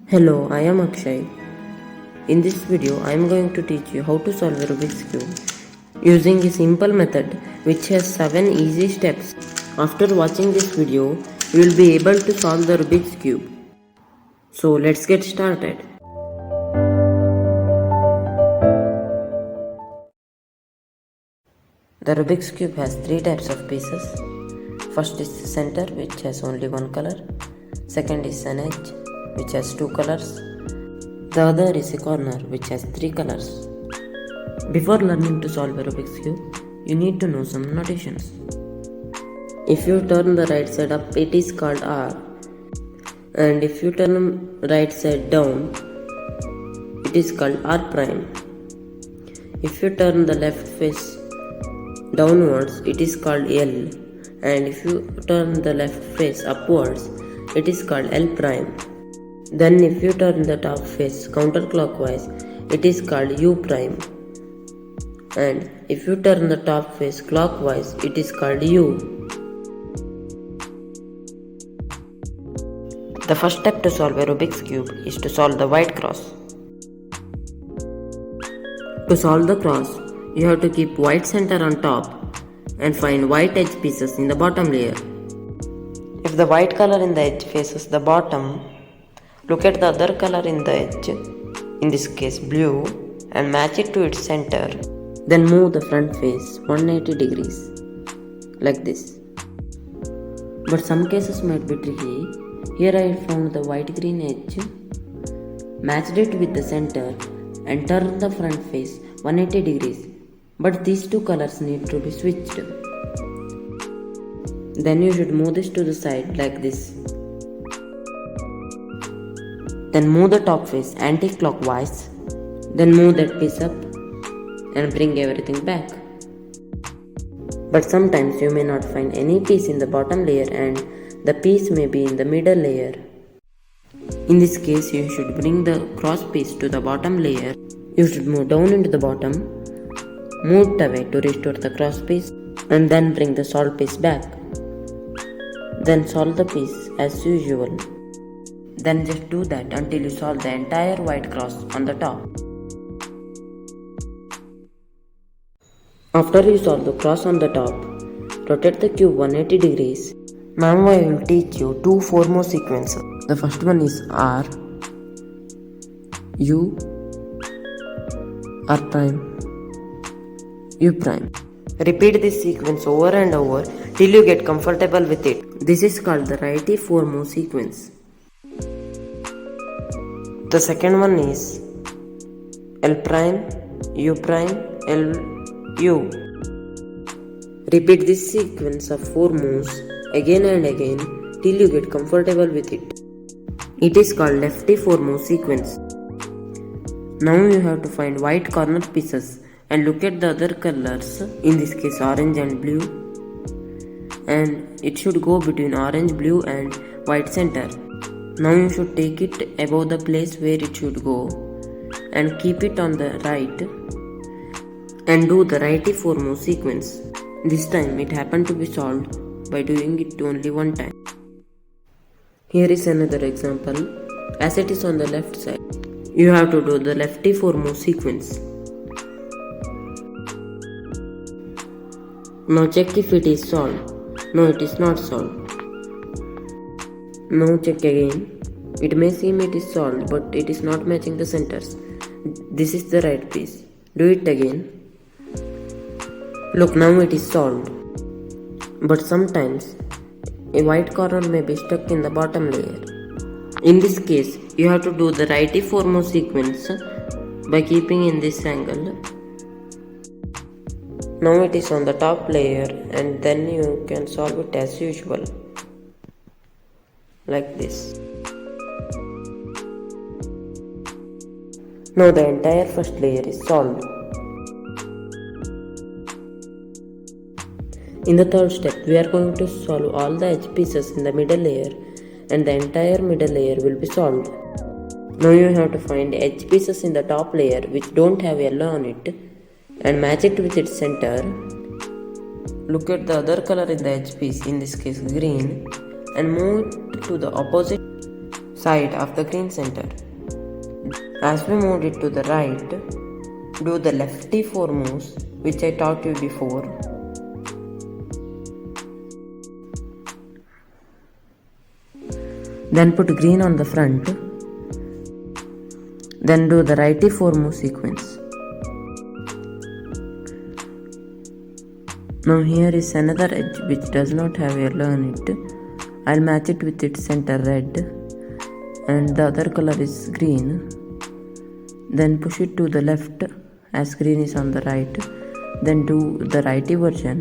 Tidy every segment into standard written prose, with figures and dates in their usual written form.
Hello, I am Akshay. In this video, I am going to teach you how to solve a Rubik's Cube using a simple method which has 7 easy steps. After watching this video, you will be able to solve the Rubik's Cube. So let's get started. The Rubik's Cube has 3 types of pieces. First is the center, which has only one color. Second is an edge, which has 2 colors. The other is a corner, which has 3 colors. Before learning to solve a Rubik's Cube, you need to know some notations. If you turn the right side up, it is called R. And if you turn right side down, it is called R prime. If you turn the left face downwards, it is called L. And if you turn the left face upwards, it is called L prime. Then if you turn the top face counterclockwise, it is called U prime. And if you turn the top face clockwise, it is called U. The first step to solve a Rubik's Cube is to solve the white cross. To solve the cross, you have to keep white center on top and find white edge pieces in the bottom layer. If the white color in the edge faces the bottom, look at the other color in the edge, in this case blue, and match it to its center. Then move the front face 180 degrees, like this. But some cases might be tricky. Here I found the white-green edge, matched it with the center, and turned the front face 180 degrees. But these two colors need to be switched. Then you should move this to the side like this. Then move the top face anti-clockwise. Then move that piece up and bring everything back. But sometimes you may not find any piece in the bottom layer and the piece may be in the middle layer. In this case, you should bring the cross piece to the bottom layer. You should move down into the bottom, move it away to restore the cross piece, and then bring the solved piece back. Then solve the piece as usual. Then just do that until you solve the entire white cross on the top. After you solve the cross on the top, rotate the cube 180 degrees. Now I will teach you 2 4-more sequences. The first one is R, U, R prime, U prime. Repeat this sequence over and over till you get comfortable with it. This is called the righty 4-move sequence. The second one is L prime, U prime, L, U. Repeat this sequence of 4 moves again and again till you get comfortable with it. It is called lefty 4-move sequence. Now you have to find white corner pieces and look at the other colors, in this case orange and blue, and it should go between orange, blue and white center. Now you should take it above the place where it should go and keep it on the right and do the righty 4-move sequence. This time it happened to be solved by doing it only one time. Here is another example. As it is on the left side, you have to do the lefty 4-move sequence. Now check if it is solved. No, it is not solved. Now check again. It may seem it is solved, but it is not matching the centers. This is the right piece. Do it again. Look, now it is solved. But sometimes a white corner may be stuck in the bottom layer. In this case, you have to do the righty 4-move sequence by keeping in this angle. Now it is on the top layer and then you can solve it as usual, like this. Now the entire first layer is solved. In the third step, we are going to solve all the edge pieces in the middle layer and the entire middle layer will be solved. Now you have to find edge pieces in the top layer which don't have yellow on it and match it with its center. Look at the other color in the edge piece, in this case green, and move it to the opposite side of the green center. As we moved it to the right, do the lefty 4 moves which I taught you before. Then put green on the front. Then do the righty 4 move sequence. Now here is another edge which does not have yellow on it. I'll match it with its center red and the other color is green. Then push it to the left as green is on the right. Then do the righty version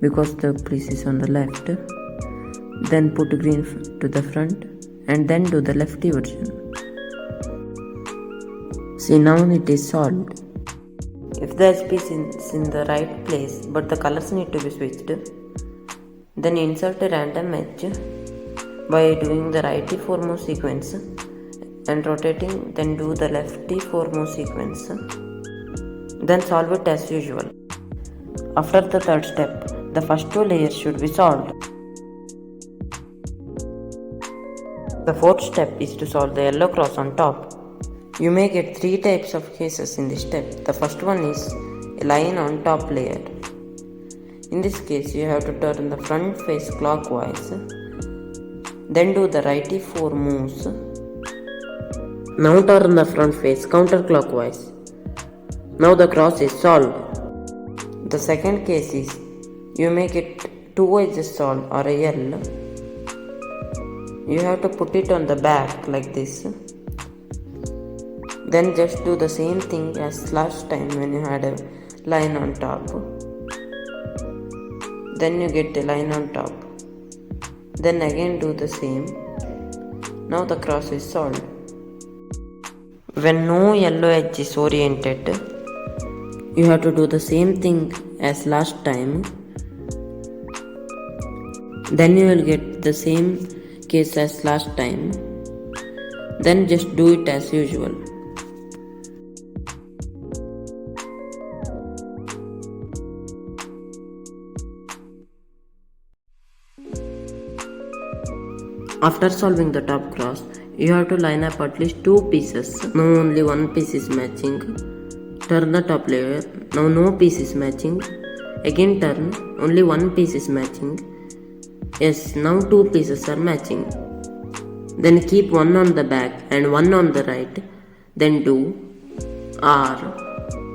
because the place is on the left. Then put green to the front and then do the lefty version. See, now it is solved. If the edge piece is in the right place but the colors need to be switched, then insert a random edge by doing the righty 4 move sequence and rotating, then do the lefty 4 move sequence. Then solve it as usual. After the third step, the first 2 layers should be solved. The fourth step is to solve the yellow cross on top. You may get 3 types of cases in this step. The first one is a line on top layer. In this case, you have to turn the front face clockwise. Then do the righty 4 moves. Now turn the front face counterclockwise. Now the cross is solved. The second case is you make it 2 edges solved or a L. You have to put it on the back like this. Then just do the same thing as last time when you had a line on top. Then you get a line on top. Then again do the same. Now the cross is solved. When no yellow edge is oriented, you have to do the same thing as last time. Then you will get the same case as last time. Then just do it as usual. After solving the top cross, you have to line up at least 2 pieces. Now only 1 piece is matching. Turn the top layer. Now no piece is matching. Again turn. Only 1 piece is matching. Yes, now 2 pieces are matching. Then keep 1 on the back and 1 on the right. Then do R,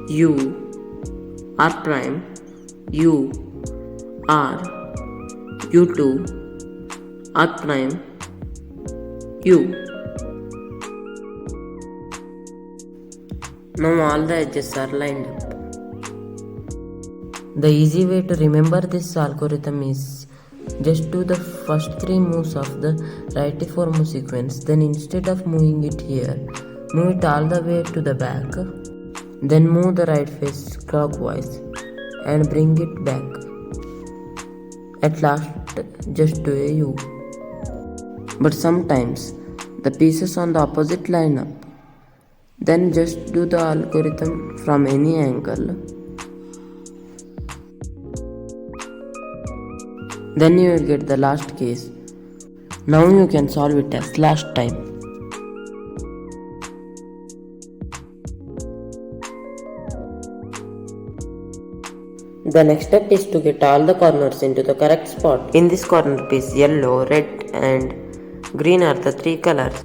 U, R prime, U, R, U2, R prime, U. Now all the edges are lined up. The easy way to remember this algorithm is just do the first 3 moves of the righty 4 move sequence. Then instead of moving it here, move it all the way to the back. Then move the right face clockwise and bring it back. At last, just do a U. But sometimes the pieces on the opposite line up. Then just do the algorithm from any angle. Then you will get the last case. Now you can solve it as last time. The next step is to get all the corners into the correct spot. In this corner piece, yellow, red and green are the 3 colors.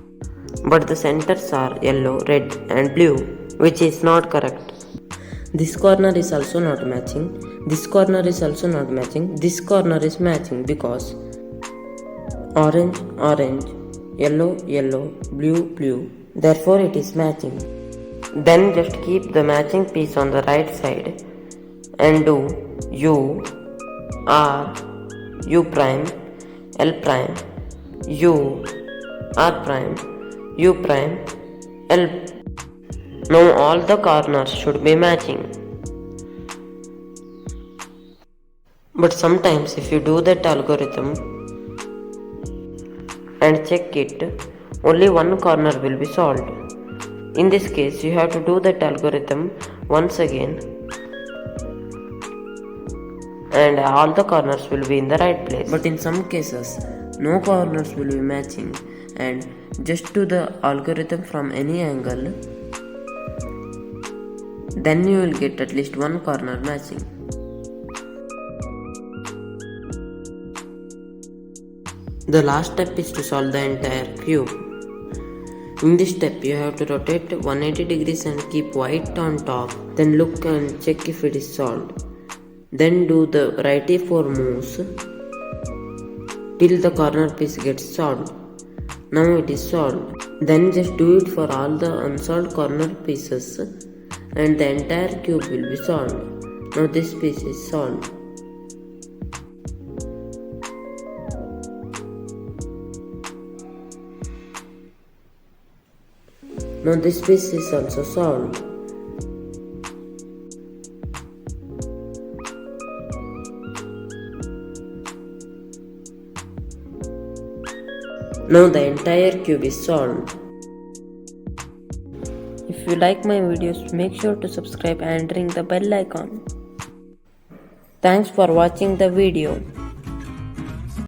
But the centers are yellow, red and blue, which is not correct. This corner is also not matching. This corner is also not matching. This corner is matching because orange, orange, yellow, yellow, blue, blue. Therefore it is matching. Then just keep the matching piece on the right side and do U, R, U prime, L prime, U, R prime, U prime, L. Now all the corners should be matching. But sometimes if you do that algorithm and check it, only 1 corner will be solved. In this case, you have to do that algorithm once again and all the corners will be in the right place. But in some cases, no corners will be matching and just do the algorithm from any angle, then you will get at least one corner matching. The last step is to solve the entire cube. In this step, you have to rotate 180 degrees and keep white on top, then look and check if it is solved. Then do the right A4 moves till the corner piece gets solved. Now it is solved. Then just do it for all the unsolved corner pieces and the entire cube will be solved. Now this piece is solved. Now this piece is also solved. Now the entire cube is solved. If you like my videos, make sure to subscribe and ring the bell icon. Thanks for watching the video.